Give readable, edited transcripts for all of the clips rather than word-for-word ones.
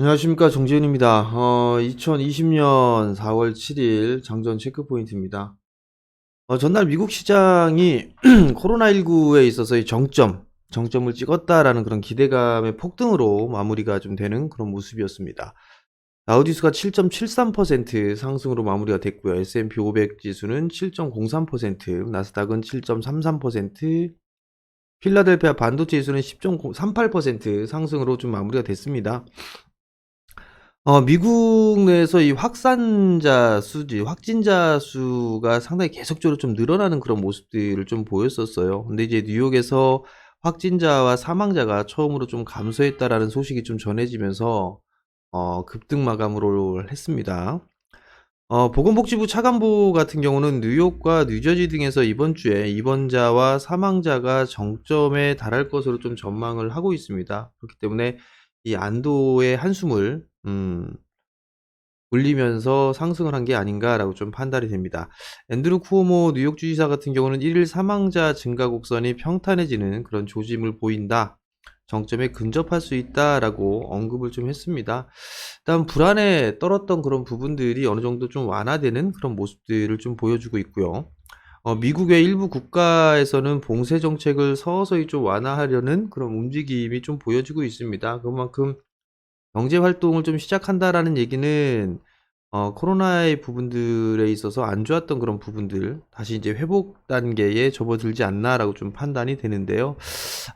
안녕하십니까, 정지훈입니다. 2020년 4월 7일 장전 체크포인트입니다. 전날 미국 시장이 코로나19에 있어서의 정점을 찍었다라는 그런 기대감의 폭등으로 마무리가 좀 되는 그런 모습이었습니다. 다우지수가 7.73% 상승으로 마무리가 됐고요. S&P 500 지수는 7.03%, 나스닥은 7.33%, 필라델피아 반도체 지수는 10.38% 상승으로 좀 마무리가 됐습니다. 미국 내에서 이 확진자 수가 상당히 계속적으로 좀 늘어나는 그런 모습들을 좀 보였었어요. 근데 이제 뉴욕에서 확진자와 사망자가 처음으로 좀 감소했다라는 소식이 좀 전해지면서 급등 마감을 했습니다. 보건복지부 차관보 같은 경우는 뉴욕과 뉴저지 등에서 이번 주에 입원자와 사망자가 정점에 달할 것으로 좀 전망을 하고 있습니다. 그렇기 때문에 이 안도의 한숨을 올리면서 상승을 한 게 아닌가라고 좀 판단이 됩니다. 앤드루 쿠오모 뉴욕 주지사 같은 경우는 1일 사망자 증가 곡선이 평탄해지는 그런 조짐을 보인다. 정점에 근접할 수 있다라고 언급을 좀 했습니다. 일단 불안에 떨었던 그런 부분들이 어느 정도 좀 완화되는 그런 모습들을 좀 보여주고 있고요. 미국의 일부 국가에서는 봉쇄 정책을 서서히 좀 완화하려는 그런 움직임이 좀 보여지고 있습니다. 그만큼 경제 활동을 좀 시작한다라는 얘기는 코로나의 부분들에 있어서 안 좋았던 그런 부분들 다시 이제 회복 단계에 접어들지 않나라고 좀 판단이 되는데요.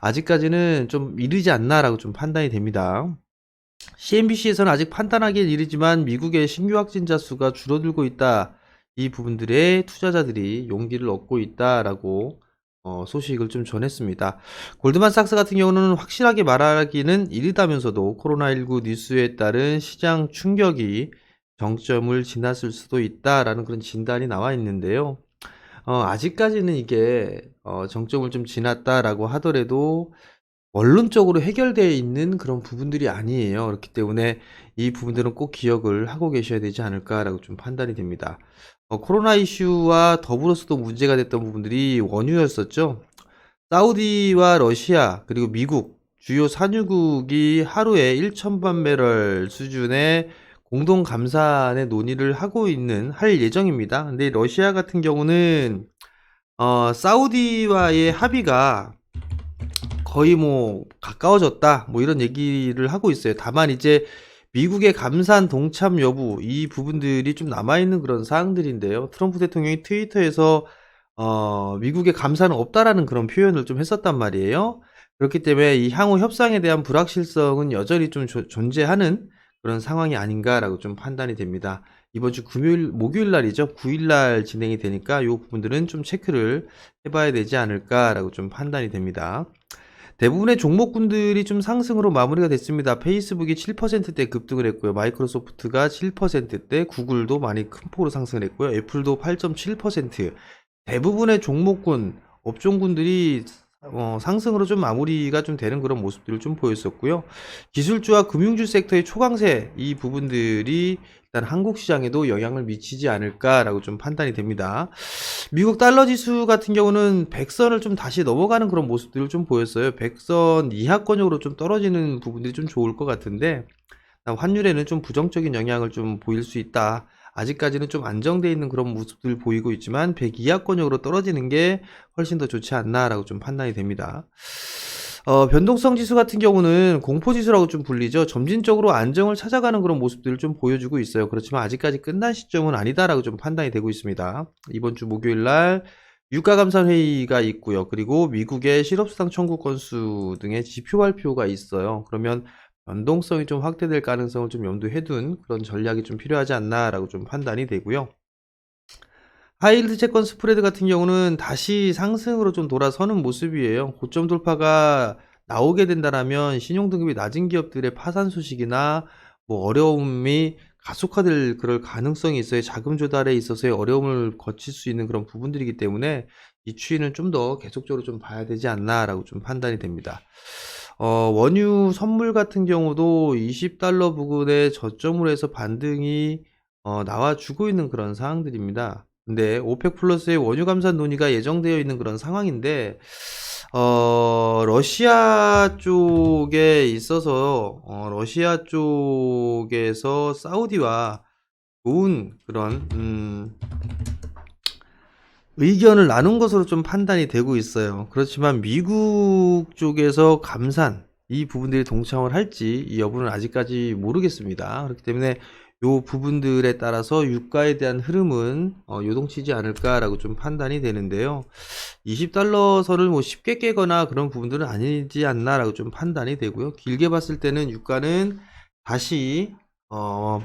아직까지는 좀 이르지 않나라고 좀 판단이 됩니다. CNBC에서는 아직 판단하기엔 이르지만 미국의 신규 확진자 수가 줄어들고 있다. 이 부분들에 투자자들이 용기를 얻고 있다라고 소식을 좀 전했습니다. 골드만삭스 같은 경우는 확실하게 말하기는 이르다면서도 코로나19 뉴스에 따른 시장 충격이 정점을 지났을 수도 있다라는 그런 진단이 나와 있는데요. 아직까지는 이게 정점을 좀 지났다라고 하더라도 원론적으로 해결되어 있는 그런 부분들이 아니에요. 그렇기 때문에 이 부분들은 꼭 기억을 하고 계셔야 되지 않을까라고 좀 판단이 됩니다. 코로나 이슈와 더불어서도 문제가 됐던 부분들이 원유였었죠. 사우디와 러시아 그리고 미국 주요 산유국이 하루에 1천만 배럴 수준의 공동 감산의 논의를 할 예정입니다. 근데 러시아 같은 경우는 사우디와의 합의가 거의 뭐 가까워졌다 뭐 이런 얘기를 하고 있어요. 다만 이제 미국의 감산 동참 여부 이 부분들이 좀 남아있는 그런 사항들인데요. 트럼프 대통령이 트위터에서 미국의 감사는 없다라는 그런 표현을 좀 했었단 말이에요. 그렇기 때문에 이 향후 협상에 대한 불확실성은 여전히 좀 존재하는 그런 상황이 아닌가라고 좀 판단이 됩니다. 이번 주 목요일 날이죠. 9일 날 진행이 되니까 이 부분들은 좀 체크를 해봐야 되지 않을까라고 좀 판단이 됩니다. 대부분의 종목군들이 좀 상승으로 마무리가 됐습니다. 페이스북이 7%대 급등을 했고요. 마이크로소프트가 7%대, 구글도 많이 큰 폭으로 상승을 했고요. 애플도 8.7%. 대부분의 종목군, 업종군들이 상승으로 좀 마무리가 좀 되는 그런 모습들을 좀 보였었고요. 기술주와 금융주 섹터의 초강세 이 부분들이 일단 한국 시장에도 영향을 미치지 않을까라고 좀 판단이 됩니다. 미국 달러 지수 같은 경우는 100선을 좀 다시 넘어가는 그런 모습들을 좀 보였어요. 100선 이하권역으로 좀 떨어지는 부분들이 좀 좋을 것 같은데 환율에는 좀 부정적인 영향을 좀 보일 수 있다. 아직까지는 좀 안정되어 있는 그런 모습들 보이고 있지만 100 이하권역으로 떨어지는 게 훨씬 더 좋지 않나라고 좀 판단이 됩니다. 변동성 지수 같은 경우는 공포지수라고 좀 불리죠. 점진적으로 안정을 찾아가는 그런 모습들을 좀 보여주고 있어요. 그렇지만 아직까지 끝난 시점은 아니다라고 좀 판단이 되고 있습니다. 이번 주 목요일 날 유가감산회의가 있고요. 그리고 미국의 실업수당 청구 건수 등의 지표 발표가 있어요. 그러면 변동성이 좀 확대될 가능성을 좀 염두에 둔 그런 전략이 좀 필요하지 않나라고 좀 판단이 되고요. 하이힐드 채권 스프레드 같은 경우는 다시 상승으로 좀 돌아서는 모습이에요. 고점 돌파가 나오게 된다라면 신용등급이 낮은 기업들의 파산 소식이나 뭐 어려움이 가속화될 그럴 가능성이 있어요. 자금 조달에 있어서의 어려움을 거칠 수 있는 그런 부분들이기 때문에 이 추이는 좀 더 계속적으로 좀 봐야 되지 않나라고 좀 판단이 됩니다. 원유 선물 같은 경우도 20달러 부근에 저점으로 해서 반등이 나와주고 있는 그런 상황들입니다. 근데 오펙 플러스의 원유 감산 논의가 예정되어 있는 그런 상황인데 러시아 쪽에 있어서 러시아 쪽에서 사우디와 좋은 그런 의견을 나눈 것으로 좀 판단이 되고 있어요. 그렇지만 미국 쪽에서 감산 이 부분들이 동참을 할지 이 여부는 아직까지 모르겠습니다. 그렇기 때문에 요 부분들에 따라서 유가에 대한 흐름은 요동치지 않을까라고 좀 판단이 되는데요. 20달러 선을 뭐 쉽게 깨거나 그런 부분들은 아니지 않나라고 좀 판단이 되고요. 길게 봤을 때는 유가는 다시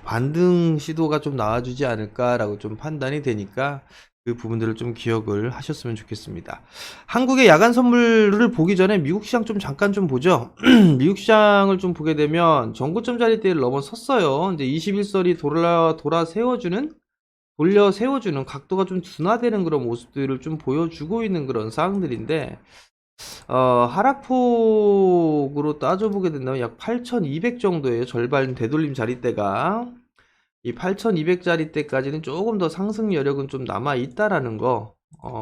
반등 시도가 좀 나와주지 않을까라고 좀 판단이 되니까 그 부분들을 좀 기억을 하셨으면 좋겠습니다. 한국의 야간 선물을 보기 전에 미국 시장 좀 잠깐 좀 보죠. 미국 시장을 좀 보게 되면 전고점 자리대를 넘어섰어요. 이제 21선이 돌려 세워주는 각도가 좀 둔화되는 그런 모습들을 좀 보여주고 있는 그런 상황들인데, 하락폭으로 따져보게 된다면 약 8,200 정도예요. 절반 되돌림 자리대가. 이 8,200짜리대까지는 조금 더 상승 여력은 좀 남아 있다라는 거.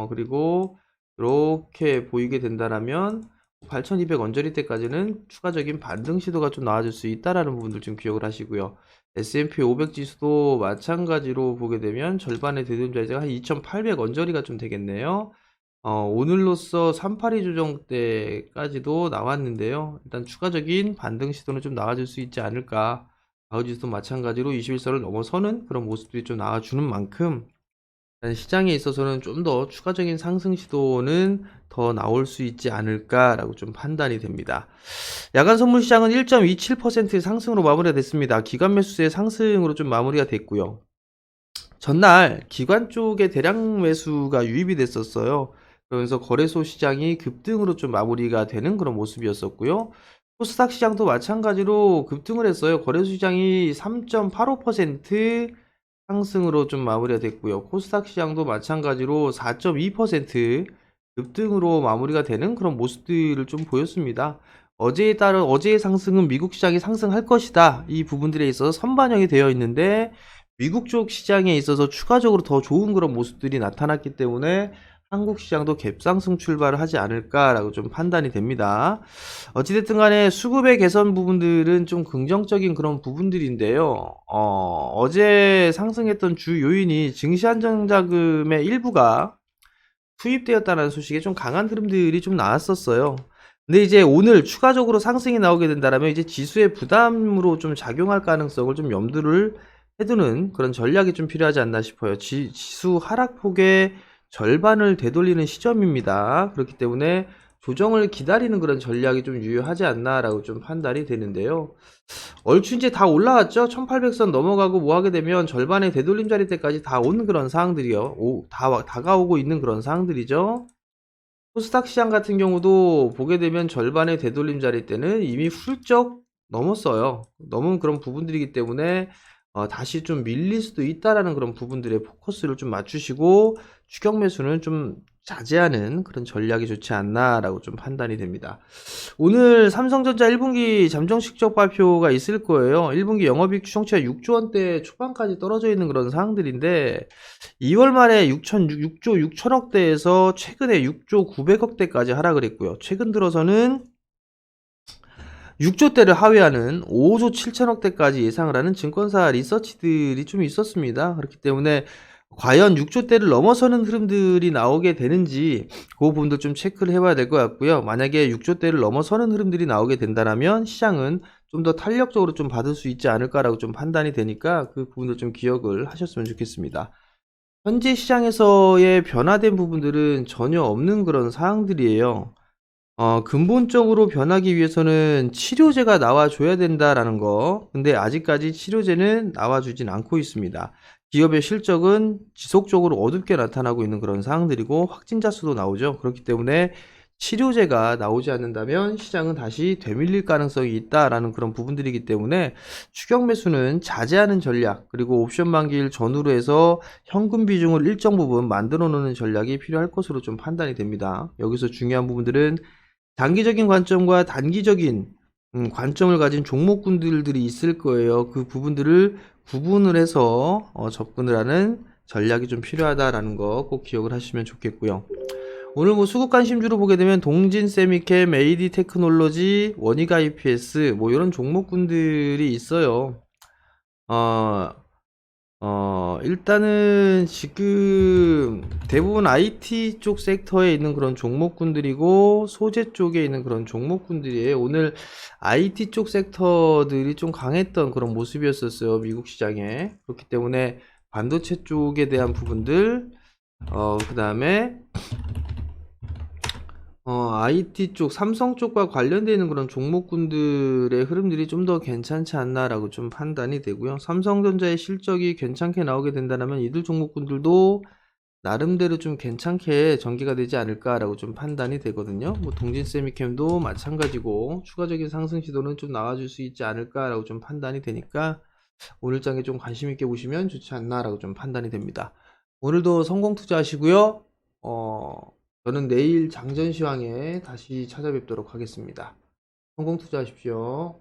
그리고 이렇게 보이게 된다라면 8,200 언저리대까지는 추가적인 반등 시도가 좀 나와줄 수 있다라는 부분들 좀 기억을 하시고요. S&P 500 지수도 마찬가지로 보게 되면 절반의 되돌림 자리대가 한 2,800 언저리가 좀 되겠네요. 오늘로써 382 조정 때까지도 나왔는데요. 일단 추가적인 반등 시도는 좀 나와줄 수 있지 않을까. 다우지수도 마찬가지로 21선을 넘어서는 그런 모습들이 좀 나와주는 만큼 시장에 있어서는 좀 더 추가적인 상승 시도는 더 나올 수 있지 않을까라고 좀 판단이 됩니다. 야간 선물 시장은 1.27% 상승으로 마무리가 됐습니다. 기관 매수세의 상승으로 좀 마무리가 됐고요. 전날 기관 쪽에 대량 매수가 유입이 됐었어요. 그러면서 거래소 시장이 급등으로 좀 마무리가 되는 그런 모습이었었고요. 코스닥 시장도 마찬가지로 급등을 했어요. 거래소 시장이 3.85% 상승으로 좀 마무리가 됐고요. 코스닥 시장도 마찬가지로 4.2% 급등으로 마무리가 되는 그런 모습들을 좀 보였습니다. 어제에 따른 어제의 상승은 미국 시장이 상승할 것이다. 이 부분들에 있어서 선반영이 되어 있는데 미국 쪽 시장에 있어서 추가적으로 더 좋은 그런 모습들이 나타났기 때문에 한국 시장도 갭상승 출발을 하지 않을까라고 좀 판단이 됩니다. 어찌됐든 간에 수급의 개선 부분들은 좀 긍정적인 그런 부분들인데요. 어제 상승했던 주 요인이 증시 안정자금의 일부가 투입되었다는 소식에 좀 강한 흐름들이 좀 나왔었어요. 근데 이제 오늘 추가적으로 상승이 나오게 된다면 이제 지수의 부담으로 좀 작용할 가능성을 좀 염두를 해두는 그런 전략이 좀 필요하지 않나 싶어요. 지수 하락폭의 절반을 되돌리는 시점입니다. 그렇기 때문에 조정을 기다리는 그런 전략이 좀 유효하지 않나라고 좀 판단이 되는데요. 얼추 이제 다 올라왔죠. 1800선 넘어가고 뭐 하게 되면 절반의 되돌림 자리대까지 다 오는 그런 상황들이요. 다가오고 있는 그런 상황들이죠. 코스닥 시장 같은 경우도 보게 되면 절반의 되돌림 자리대는 이미 훌쩍 넘었어요. 넘은 그런 부분들이기 때문에 다시 좀 밀릴 수도 있다라는 그런 부분들에 포커스를 좀 맞추시고 추격 매수는 좀 자제하는 그런 전략이 좋지 않나라고 좀 판단이 됩니다. 오늘 삼성전자 1분기 잠정 실적 발표가 있을 거예요. 1분기 영업이익 추정치가 6조 원대 초반까지 떨어져 있는 그런 상황들인데 2월 말에 6조 6천억대에서 최근에 6조 900억대까지 하락을 했고요. 최근 들어서는 6조대를 하회하는 5조 7천억대까지 예상을 하는 증권사 리서치들이 좀 있었습니다. 그렇기 때문에 과연 6조대를 넘어서는 흐름들이 나오게 되는지 그 부분도 좀 체크를 해봐야 될 것 같고요. 만약에 6조대를 넘어서는 흐름들이 나오게 된다면 시장은 좀 더 탄력적으로 좀 받을 수 있지 않을까라고 좀 판단이 되니까 그 부분도 좀 기억을 하셨으면 좋겠습니다. 현재 시장에서의 변화된 부분들은 전혀 없는 그런 사항들이에요. 근본적으로 변하기 위해서는 치료제가 나와줘야 된다라는 거. 근데 아직까지 치료제는 나와주진 않고 있습니다. 기업의 실적은 지속적으로 어둡게 나타나고 있는 그런 상황들이고 확진자 수도 나오죠. 그렇기 때문에 치료제가 나오지 않는다면 시장은 다시 되밀릴 가능성이 있다라는 그런 부분들이기 때문에 추격 매수는 자제하는 전략, 그리고 옵션 만기일 전후로 해서 현금 비중을 일정 부분 만들어 놓는 전략이 필요할 것으로 좀 판단이 됩니다. 여기서 중요한 부분들은 장기적인 관점과 단기적인 관점을 가진 종목군들이 있을 거예요. 그 부분들을 구분을 해서 접근을 하는 전략이 좀 필요하다라는 거 꼭 기억을 하시면 좋겠고요. 오늘 뭐 수급 관심주로 보게 되면 동진 세미캠, AD 테크놀로지, 원익 IPS 뭐 이런 종목군들이 있어요. 어, 일단은 지금 대부분 IT 쪽 섹터에 있는 그런 종목군들이고 소재 쪽에 있는 그런 종목군들이에요. 오늘 IT 쪽 섹터들이 좀 강했던 그런 모습이었었어요. 미국 시장에. 그렇기 때문에 반도체 쪽에 대한 부분들, 그 다음에 IT 쪽, 삼성 쪽과 관련되어 있는 그런 종목군들의 흐름들이 좀 더 괜찮지 않나라고 좀 판단이 되고요. 삼성전자의 실적이 괜찮게 나오게 된다면 이들 종목군들도 나름대로 좀 괜찮게 전개가 되지 않을까라고 좀 판단이 되거든요. 뭐 동진세미캠도 마찬가지고 추가적인 상승 시도는 좀 나와줄 수 있지 않을까라고 좀 판단이 되니까 오늘 장에 좀 관심 있게 보시면 좋지 않나라고 좀 판단이 됩니다. 오늘도 성공 투자하시고요. 저는 내일 장전시황에 다시 찾아뵙도록 하겠습니다. 성공 투자하십시오.